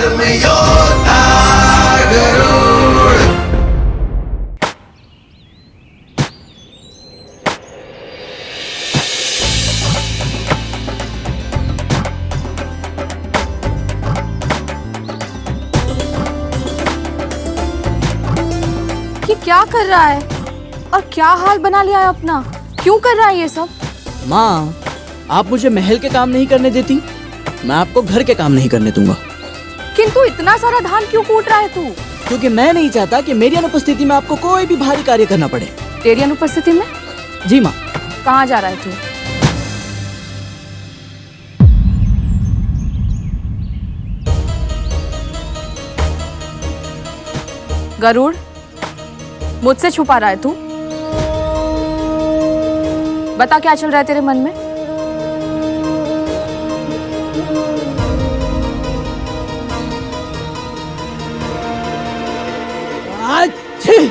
धर्मयोद्धा गरुड़। ये क्या कर रहा है और क्या हाल बना लिया है अपना? क्यों कर रहा है ये सब? माँ, आप मुझे महल के काम नहीं करने देती, मैं आपको घर के काम नहीं करने दूंगा। किंतु इतना सारा धान क्यों कूट रहा है तू? क्योंकि मैं नहीं चाहता कि मेरी अनुपस्थिति में आपको कोई भी भारी कार्य करना पड़े। तेरी अनुपस्थिति में? जी माँ। कहाँ जा रहा है तू? गरुड़, मुझसे छुपा रहा है तू? बता क्या चल रहा है तेरे मन में? अच्छी।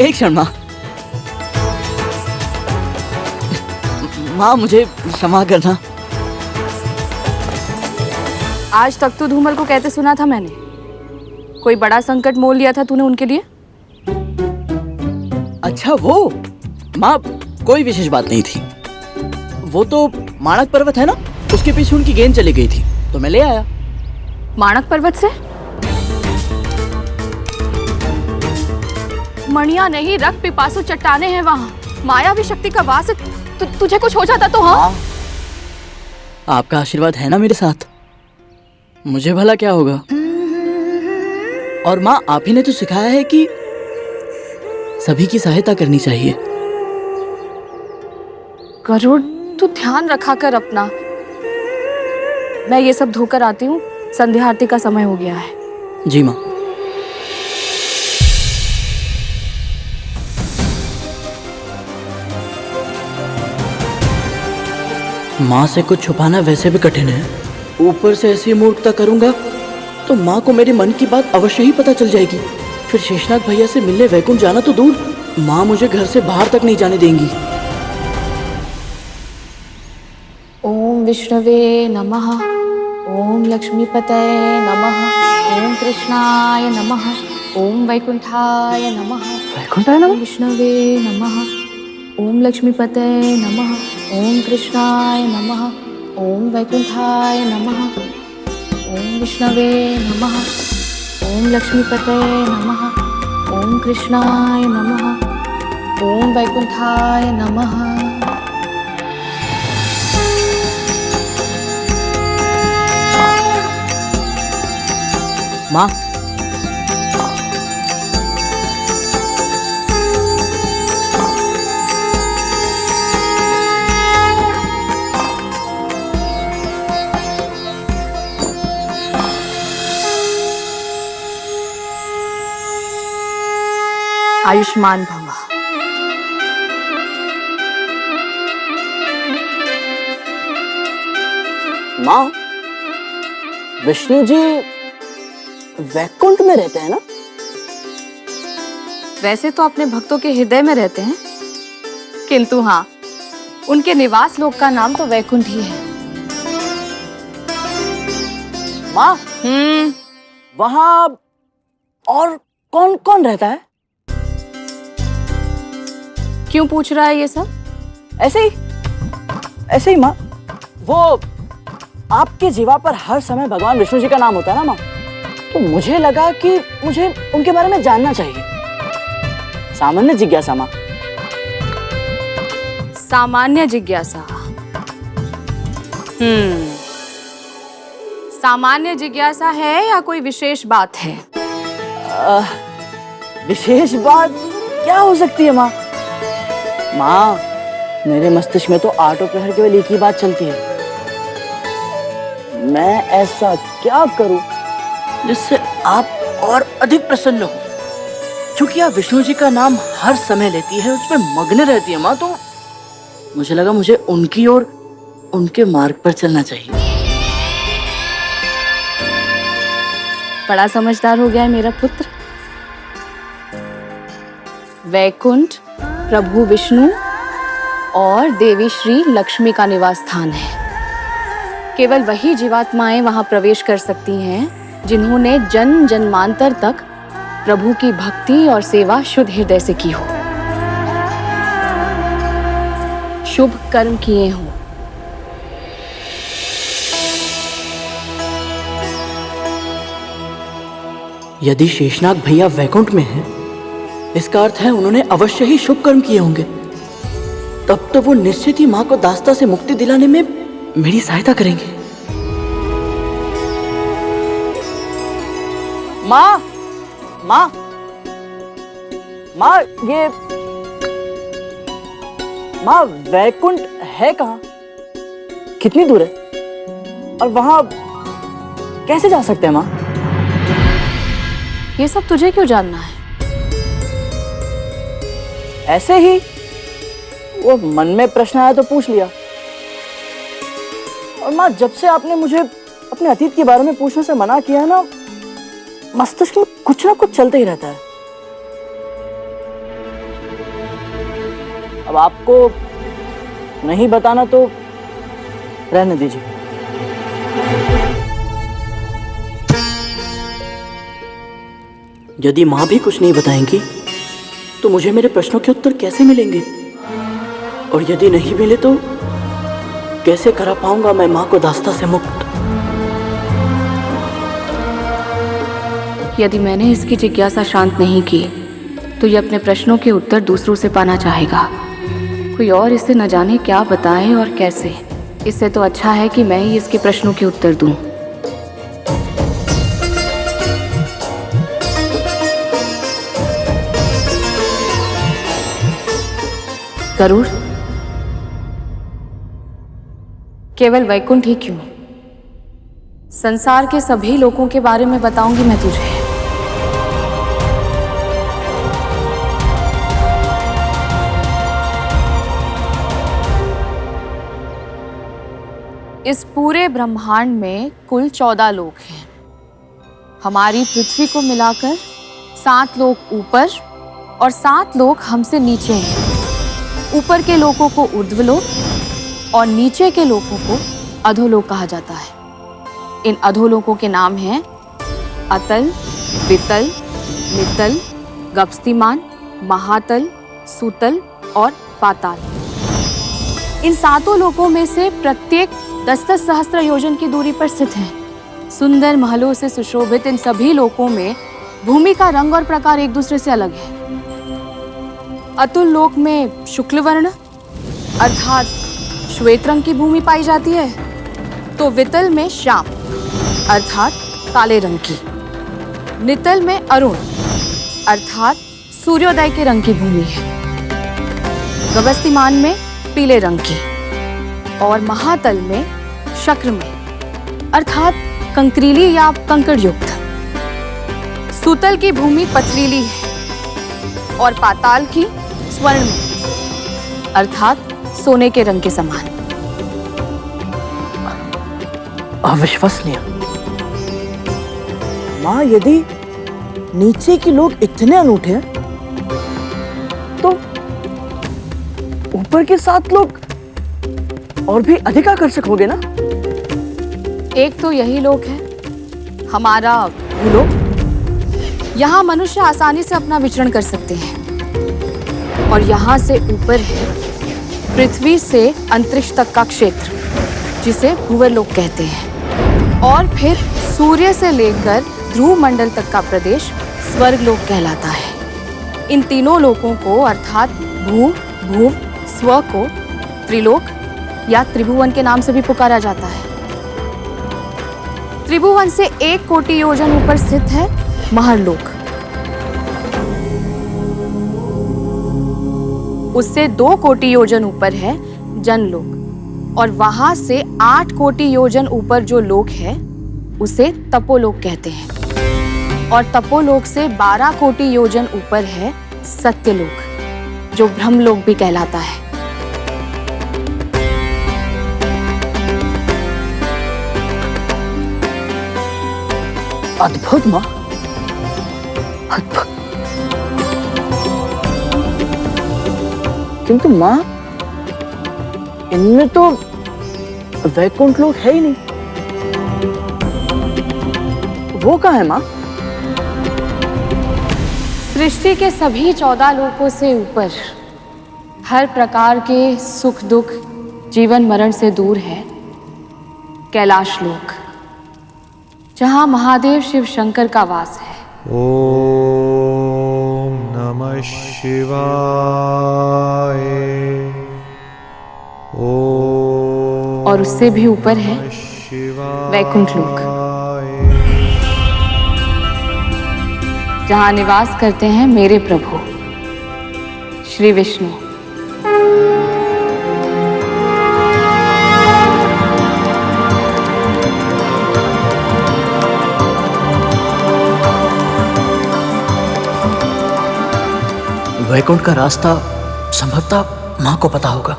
एक क्षण माँ। माँ, मुझे क्षमा करना। आज तक तो धूमल को कहते सुना था मैंने, कोई बड़ा संकट मोल लिया था तूने उनके लिए। अच्छा वो माँ, कोई विशेष बात नहीं थी। वो तो माणक पर्वत है ना, उसके पीछे उनकी गेंद चली गई थी तो मैं ले आया। माणक पर्वत से? मणिया नहीं, रक्त पिपासु चट्टाने हैं वहां, मायावी शक्ति का वास है। तुझे कुछ हो जाता तो? हाँ, आपका आशीर्वाद है ना मेरे साथ, मुझे भला क्या होगा। और माँ, आप ही ने तो सिखाया है कि सभी की सहायता करनी चाहिए। गरुड़, तू ध्यान रखा कर अपना। मैं ये सब धोकर आती हूँ, संध्या आरती का समय हो गया है। जी माँ। माँ से कुछ छुपाना वैसे भी कठिन है, ऊपर से ऐसी मूर्खता करूंगा तो माँ को मेरे मन की बात अवश्य ही पता चल जाएगी। फिर शेषनाग भैया से मिलने वैकुंठ जाना तो दूर, माँ मुझे घर से बाहर तक नहीं जाने देंगी। ओम विष्णवे नमः, ओम लक्ष्मीपतये नमः, ओम कृष्णाय नमः, ओम वैकुंठाय नमः। वैकुंठाय नमः? विष्णवे नमः, ओम लक्ष्मीपतये नमः, ओम कृष्णाय नमः, ओम वैकुंठाय नमः, ओम विष्णवे नमः, ओम लक्ष्मीपतये नमः, ओम कृष्णाय नमः, ओम वैकुंठाय नमः। माँ, आयुष्मान भव। माँ, विष्णु जी वैकुंठ में रहते हैं ना? वैसे तो अपने भक्तों के हृदय में रहते हैं, किंतु हाँ, उनके निवास लोक का नाम तो वैकुंठ ही है। माँ, वहाँ और कौन कौन रहता है? क्यों पूछ रहा है ये सब? ऐसे ही माँ। वो आपके जीवा पर हर समय भगवान विष्णु जी का नाम होता है ना माँ, तो मुझे लगा कि मुझे उनके बारे में जानना चाहिए। सामान्य जिज्ञासा माँ। सामान्य जिज्ञासा। सामान्य जिज्ञासा है या कोई विशेष बात है? विशेष बात क्या हो सकती है माँ? माँ, मेरे मस्तिष्क में तो आठ प्रहर केवल एक ही बात चलती है, मैं ऐसा क्या करूं जिससे आप और अधिक प्रसन्न हो। क्योंकि आप विष्णु जी का नाम हर समय लेती है, उसमें मग्न रहती है माँ, तो मुझे लगा मुझे उनकी और उनके मार्ग पर चलना चाहिए। बड़ा समझदार हो गया है मेरा पुत्र। वैकुंठ प्रभु विष्णु और देवी श्री लक्ष्मी का निवास स्थान है। केवल वही जीवात्माएं वहां प्रवेश कर सकती हैं जिन्होंने जन्म जन्मांतर तक प्रभु की भक्ति और सेवा शुद्ध हृदय से की हो, शुभ कर्म किए हों। यदि शेषनाग भैया वैकुंठ में हैं, इसका अर्थ है उन्होंने अवश्य ही शुभ कर्म किए होंगे। तब तो वो निश्चित ही माँ को दास्ता से मुक्ति दिलाने में मेरी सहायता करेंगे। माँ, माँ, माँ, ये माँ, वैकुंठ है कहाँ? कितनी दूर है? और वहां कैसे जा सकते हैं माँ? ये सब तुझे क्यों जानना है? ऐसे ही वो मन में प्रश्न आया तो पूछ लिया। और माँ, जब से आपने मुझे अपने अतीत के बारे में पूछने से मना किया है ना, मस्तिष्क में कुछ ना कुछ चलते ही रहता है। अब आपको नहीं बताना तो रहने दीजिए। यदि माँ भी कुछ नहीं बताएंगी तो मुझे मेरे प्रश्नों के उत्तर कैसे मिलेंगे? और यदि नहीं मिले तो कैसे करा पाऊंगा मैं माँ को दास्ता से मुक्त? यदि मैंने इसकी जिज्ञासा शांत नहीं की तो ये अपने प्रश्नों के उत्तर दूसरों से पाना चाहेगा। कोई और इसे न जाने क्या बताए और कैसे। इससे तो अच्छा है कि मैं ही इसके प्रश्नों के उत्तर दूं। गरुड़, केवल वैकुंठ ही क्यों, संसार के सभी लोगों के बारे में बताऊंगी मैं तुझे। इस पूरे ब्रह्मांड में कुल 14 लोक हैं। हमारी पृथ्वी को मिलाकर 7 लोक ऊपर और 7 लोक हमसे नीचे हैं। ऊपर के लोकों को ऊर्ध्वलोक और नीचे के लोकों को अधोलोक कहा जाता है। इन अधोलोकों के नाम हैं अतल, वितल, नितल, गपस्तिमान, महातल, सुतल और पाताल। इन 7 लोकों में से प्रत्येक 10-10 सहस्त्र योजन की दूरी पर स्थित हैं। सुंदर महलों से सुशोभित इन सभी लोकों में भूमि का रंग और प्रकार एक दूसरे से अलग है। अतुल लोक में शुक्ल वर्ण अर्थात श्वेत रंग की भूमि पाई जाती है, तो वितल में श्याम अर्थात काले रंग की, नितल में अरुण अर्थात सूर्योदय के रंग की भूमि है, गगस्तिमान में पीले रंग की और महातल में शक्र में अर्थात कंकरीली या कंकड़ युक्त। सुतल की भूमि पथरीली है और पाताल की स्वर्ण में अर्थात सोने के रंग के समान। अविश्वसनीय। माँ, यदि नीचे के लोग इतने अनूठे हैं तो ऊपर के 7 लोग और भी अधिक आकर्षक होंगे ना? एक तो यही लोक है हमारा भूलोक। यहाँ मनुष्य आसानी से अपना विचरण कर सकते हैं। और यहाँ से ऊपर है पृथ्वी से अंतरिक्ष तक का क्षेत्र, जिसे भूवर्लोक कहते हैं। और फिर सूर्य से लेकर ध्रुव मंडल तक का प्रदेश स्वर्गलोक कहलाता है। इन तीनों लोकों को अर्थात भू, भुव, स्व को त्रिलोक या त्रिभुवन के नाम से भी पुकारा जाता है। त्रिभुवन से 1 कोटि योजन ऊपर स्थित है महरलोक। उससे 2 कोटि योजन ऊपर है जनलोक, और वहां से 8 कोटि योजन ऊपर जो लोक है उसे तपोलोक कहते हैं। और तपोलोक से 12 कोटि योजन ऊपर है सत्यलोक, जो ब्रह्मलोक भी कहलाता है। अद्भुत माँ, अद्भुत। किंतु माँ, इनमें तो वैकुंठ लोक है ही नहीं। वो कहाँ है माँ? सृष्टि के सभी 14 लोकों से ऊपर, हर प्रकार के सुख दुख, जीवन मरण से दूर है कैलाश लोक, जहां महादेव शिव शंकर का वास है। ओम नमः शिवाय। ओम और उससे भी ऊपर है वैकुंठ लोक, जहां निवास करते हैं मेरे प्रभु श्री विष्णु। वैकुंठ का रास्ता संभवतः माँ को पता होगा।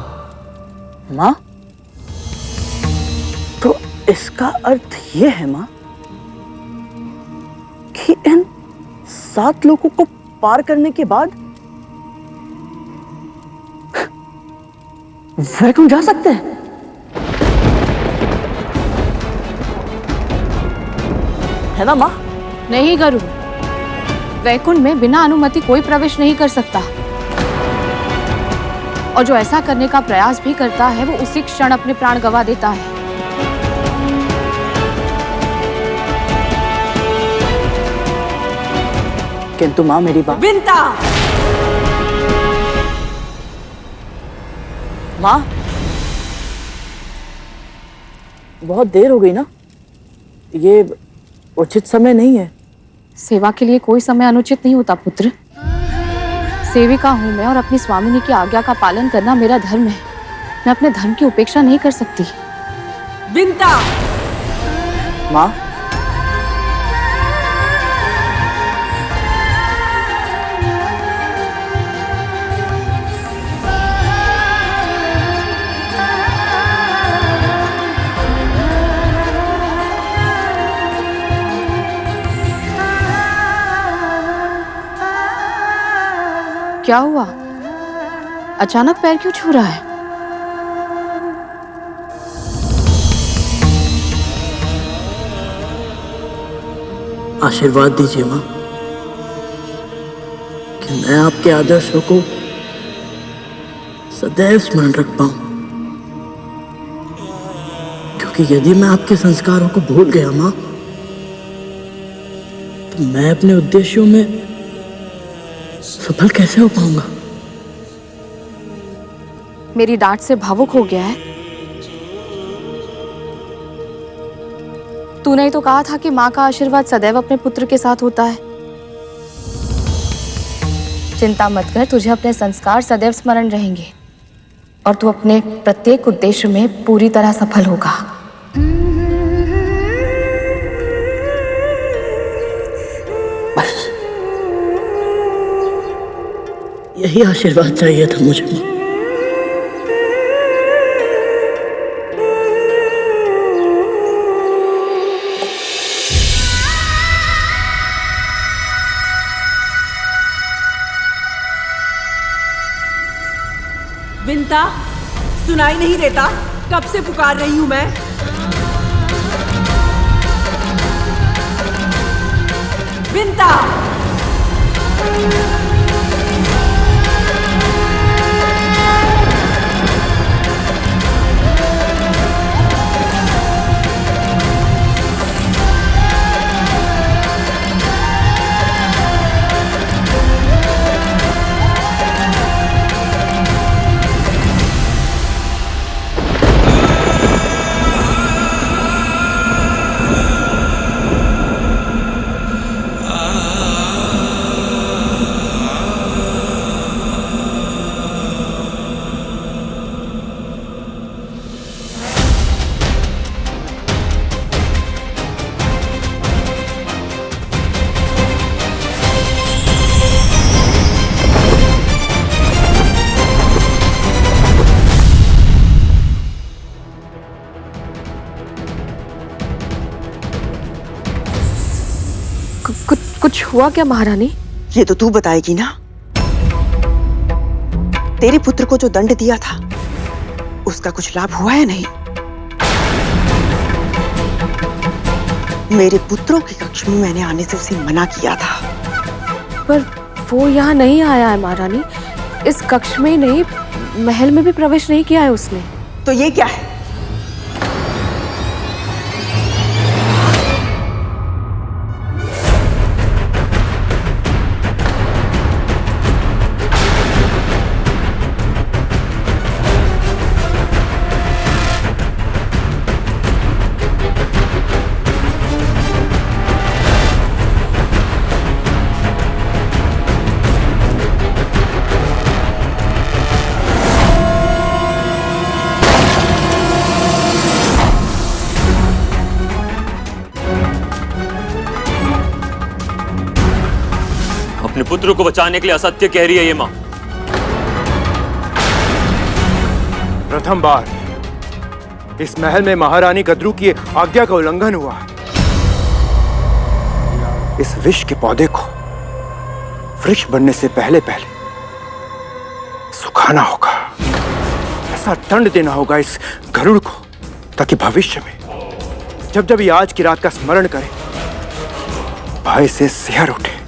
माँ, तो इसका अर्थ ये है माँ कि इन 7 लोगों को पार करने के बाद वैकुंठ जा सकते हैं। है ना माँ? नहीं गरुड़, वैकुंठ में बिना अनुमति कोई प्रवेश नहीं कर सकता, और जो ऐसा करने का प्रयास भी करता है वो उसी क्षण अपने प्राण गंवा देता है। किंतु माँ, मेरी बात। विंता! माँ, बहुत देर हो गई ना, ये उचित समय नहीं है। सेवा के लिए कोई समय अनुचित नहीं होता पुत्र। सेविका हूं मैं, और अपनी स्वामिनी की आज्ञा का पालन करना मेरा धर्म है। मैं अपने धर्म की उपेक्षा नहीं कर सकती। विंता! माँ, क्या हुआ? अचानक पैर क्यों छू रहा है? आशीर्वाद दीजिए माँ कि मैं आपके आदर्शों को सदैव स्मरण रख पाऊं, क्योंकि यदि मैं आपके संस्कारों को भूल गया माँ, तो मैं अपने उद्देश्यों में सफल कैसे हो पाऊंगा? मेरी डांट से भावुक हो गया है? तूने ही तो कहा था कि माँ का आशीर्वाद सदैव अपने पुत्र के साथ होता है। चिंता मत कर, तुझे अपने संस्कार सदैव स्मरण रहेंगे, और तू अपने प्रत्येक उद्देश्य में पूरी तरह सफल होगा। बस यही आशीर्वाद चाहिए था मुझे माँ। विंता, सुनाई नहीं देता? कब से पुकार रही हूं मैं। विंता! कुछ हुआ क्या महारानी? ये तो तू बताएगी ना। तेरे पुत्र को जो दंड दिया था उसका कुछ लाभ हुआ है नहीं? मेरे पुत्रों की कक्ष में मैंने आने से उसे मना किया था। पर वो यहाँ नहीं आया है महारानी। इस कक्ष में ही नहीं, महल में भी प्रवेश नहीं किया है उसने। तो ये क्या है? अपने पुत्र को बचाने के लिए असत्य कह रही है ये मां। प्रथम बार इस महल में महारानी गद्रू की आज्ञा का उल्लंघन हुआ। इस विष के पौधे को वृक्ष बनने से पहले पहले सुखाना होगा। ऐसा दंड देना होगा इस गरुड़ को ताकि भविष्य में जब जब ये आज की रात का स्मरण करे भय से सिहर उठे।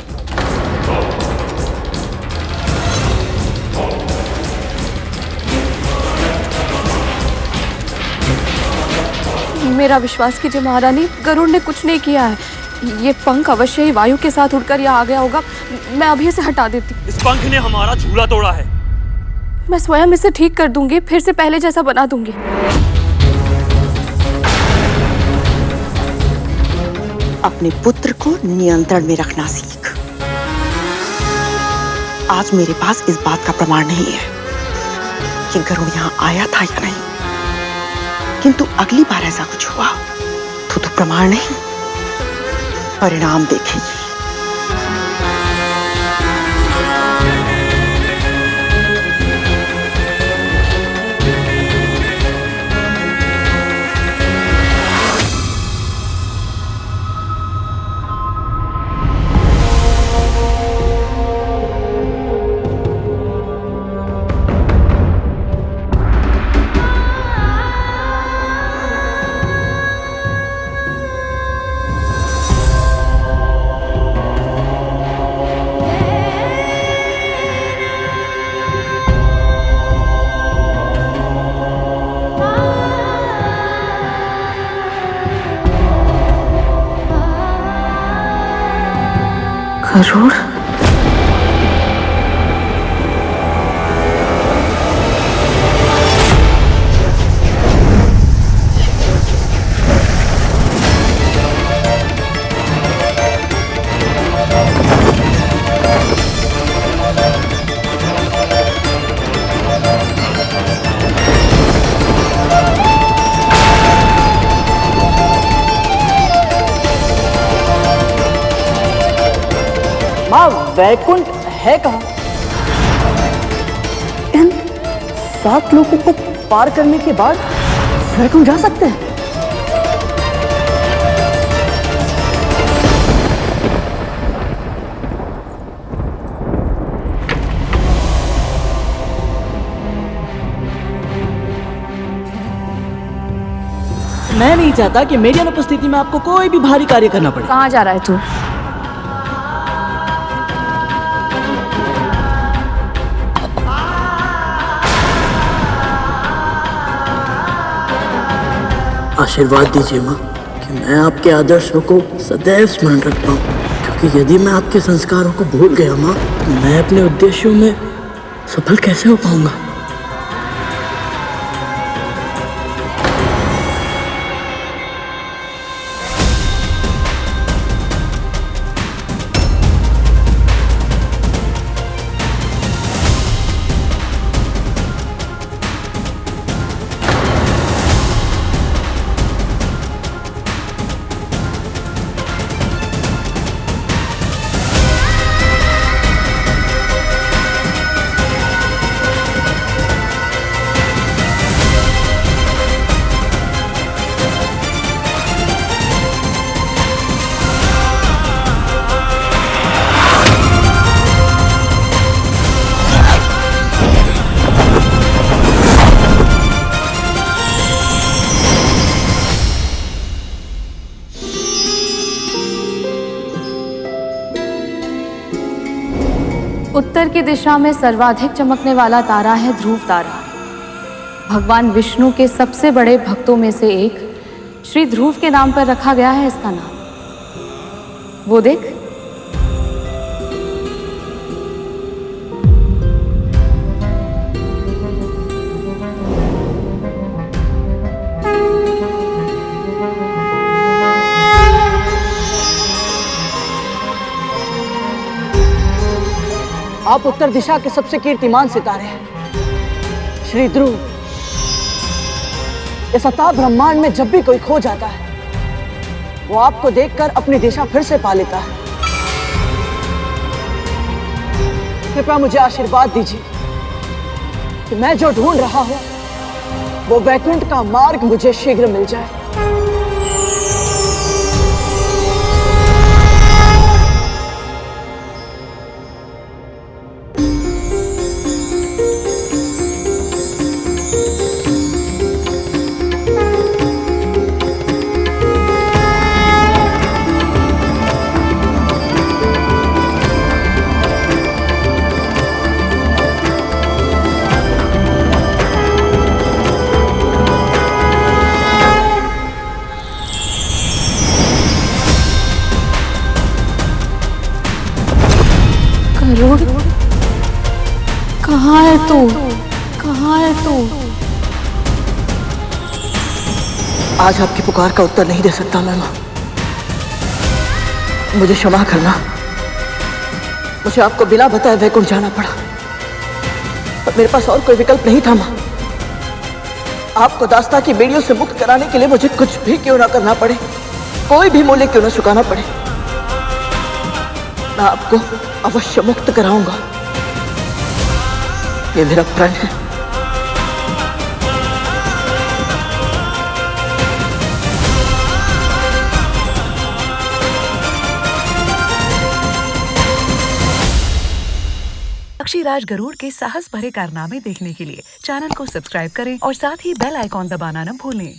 मेरा विश्वास कीजिए महारानी, गरुड़ ने कुछ नहीं किया है। ये पंख अवश्य ही वायु के साथ उड़कर यहाँ आ गया होगा। मैं अभी इसे हटा देती हूँ। इस पंख ने हमारा झूला तोड़ा है। मैं स्वयं इसे ठीक कर दूंगी, फिर से पहले जैसा बना दूंगी। अपने पुत्र को नियंत्रण में रखना सीख। आज मेरे पास इस बात का प्रमाण नहीं है कि गरुड़ यहाँ आया था या नहीं, किंतु अगली बार ऐसा कुछ हुआ तो प्रमाण नहीं, परिणाम देखेगी। गरुड़? वैकुंठ है कहाँ? इन 7 लोगों को पार करने के बाद वैकुंठ जा सकते हैं? मैं नहीं चाहता कि मेरी अनुपस्थिति में आपको कोई भी भारी कार्य करना पड़े। कहाँ जा रहा है तू? आशीर्वाद दीजिए माँ कि मैं आपके आदर्शों को सदैव स्मरण रख पाऊँ, क्योंकि यदि मैं आपके संस्कारों को भूल गया माँ, मैं अपने उद्देश्यों में सफल कैसे हो पाऊंगा। उत्तर की दिशा में सर्वाधिक चमकने वाला तारा है ध्रुव तारा। भगवान विष्णु के सबसे बड़े भक्तों में से एक श्री ध्रुव के नाम पर रखा गया है इसका नाम। वो देख, आप उत्तर दिशा के सबसे कीर्तिमान सितारे हैं श्री ध्रुव। इस अथाह ब्रह्मांड में जब भी कोई खो जाता है वो आपको देखकर अपनी दिशा फिर से पा लेता है। कृपया मुझे आशीर्वाद दीजिए कि मैं जो ढूंढ रहा हूं वो वैकुंठ का मार्ग मुझे शीघ्र मिल जाए। गरुड़, कहाँ है तू? कहाँ है तू? आज आपकी पुकार का उत्तर नहीं दे सकता मैं मां। मुझे क्षमा करना, मुझे आपको बिना बताए वैकुंठ जाना पड़ा और मेरे पास और कोई विकल्प नहीं था मां। आपको दास्ता की बेड़ियों से मुक्त कराने के लिए मुझे कुछ भी क्यों ना करना पड़े, कोई भी मूल्य क्यों ना चुकाना पड़े, मैं आपको अवश्य मुक्त कराऊंगा। ये मेरा प्रण है। पक्षीराज गरुड़ के साहस भरे कारनामे देखने के लिए चैनल को सब्सक्राइब करें और साथ ही बेल आइकॉन दबाना न भूलें।